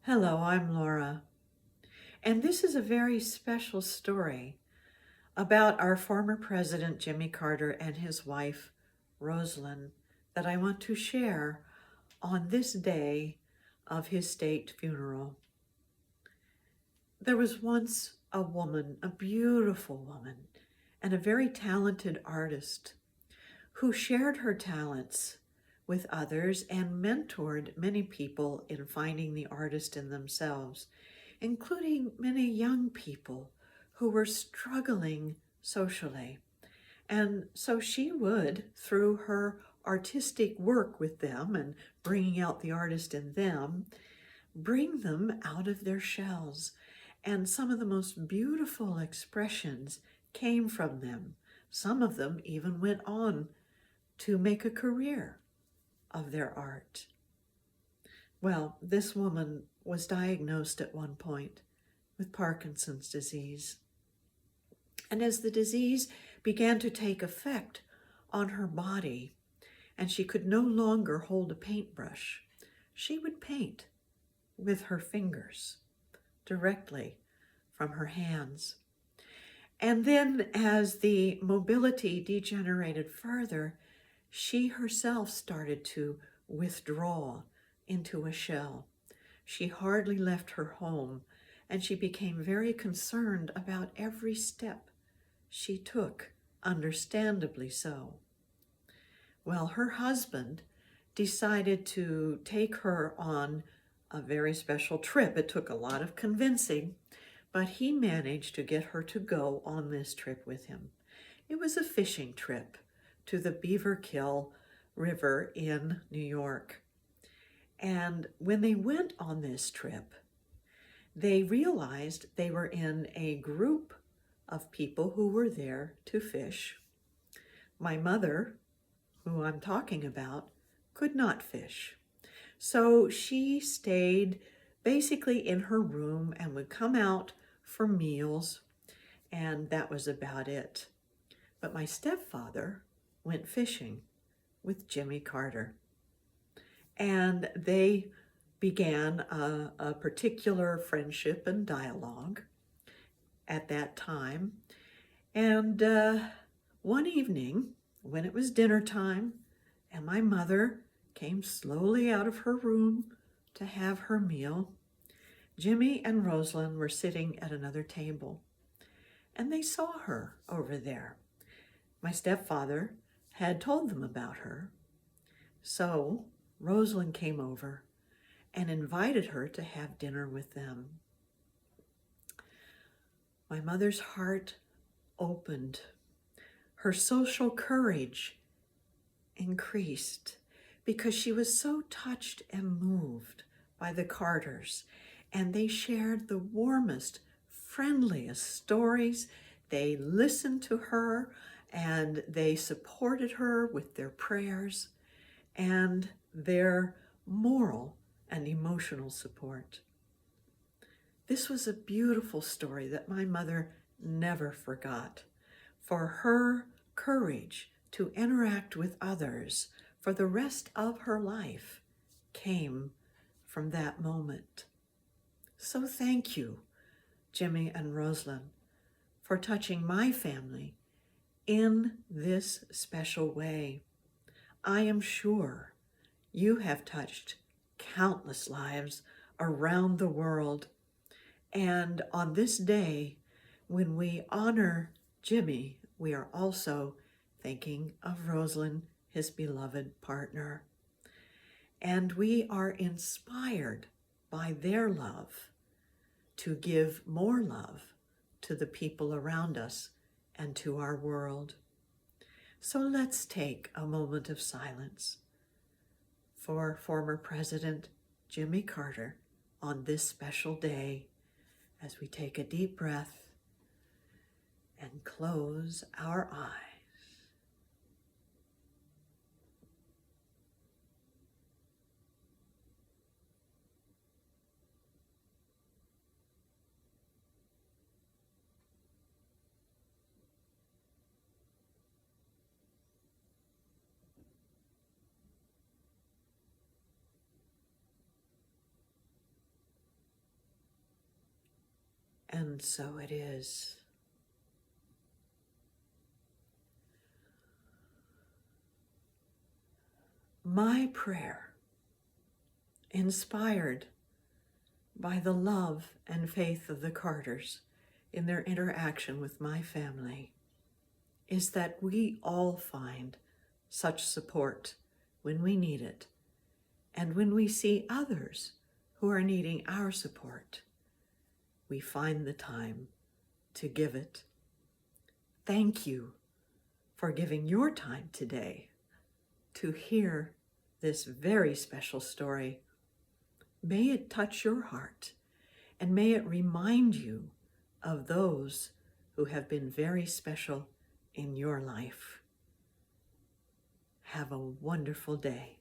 Hello, I'm Laura, and this is a very special story about our former president, Jimmy Carter, and his wife, Roslyn, that I want to share on this day of his state funeral. There was once a woman, a beautiful woman, and a very talented artist who shared her talents with others and mentored many people in finding the artist in themselves, including many young people who were struggling socially. And so she would, through her artistic work with them and bringing out the artist in them, bring them out of their shells. And some of the most beautiful expressions came from them. Some of them even went on to make a career of their art. Well, this woman was diagnosed at one point with Parkinson's disease. And as the disease began to take effect on her body, and she could no longer hold a paintbrush, she would paint with her fingers directly from her hands. And then as the mobility degenerated further, she herself started to withdraw into a shell. She hardly left her home, and she became very concerned about every step she took, understandably so. Well, her husband decided to take her on a very special trip. It took a lot of convincing, but he managed to get her to go on this trip with him. It was a fishing trip to the Beaver Kill River in New York. And when they went on this trip, they realized they were in a group of people who were there to fish. My mother, who I'm talking about, could not fish. So she stayed basically in her room and would come out for meals, and that was about it. But my stepfather went fishing with Jimmy Carter, and they began a particular friendship and dialogue at that time. And one evening, when it was dinner time, and my mother came slowly out of her room to have her meal, Jimmy and Roslyn were sitting at another table, and they saw her over there. My stepfather had told them about her, so Roslyn came over and invited her to have dinner with them. My mother's heart opened. Her social courage increased because she was so touched and moved by the Carters, and they shared the warmest, friendliest stories. They listened to her and they supported her with their prayers and their moral and emotional support. This was a beautiful story that my mother never forgot, for her courage to interact with others for the rest of her life came from that moment. So thank you, Jimmy and Roslyn, for touching my family in this special way. I am sure you have touched countless lives around the world. And on this day, when we honor Jimmy, we are also thinking of Roslyn, his beloved partner. And we are inspired by their love to give more love to the people around us and to our world. So let's take a moment of silence for former President Jimmy Carter on this special day, as we take a deep breath and close our eyes. And so it is. My prayer, inspired by the love and faith of the Carters in their interaction with my family, is that we all find such support when we need it, and when we see others who are needing our support, we find the time to give it. Thank you for giving your time today to hear this very special story. May it touch your heart, and may it remind you of those who have been very special in your life. Have a wonderful day.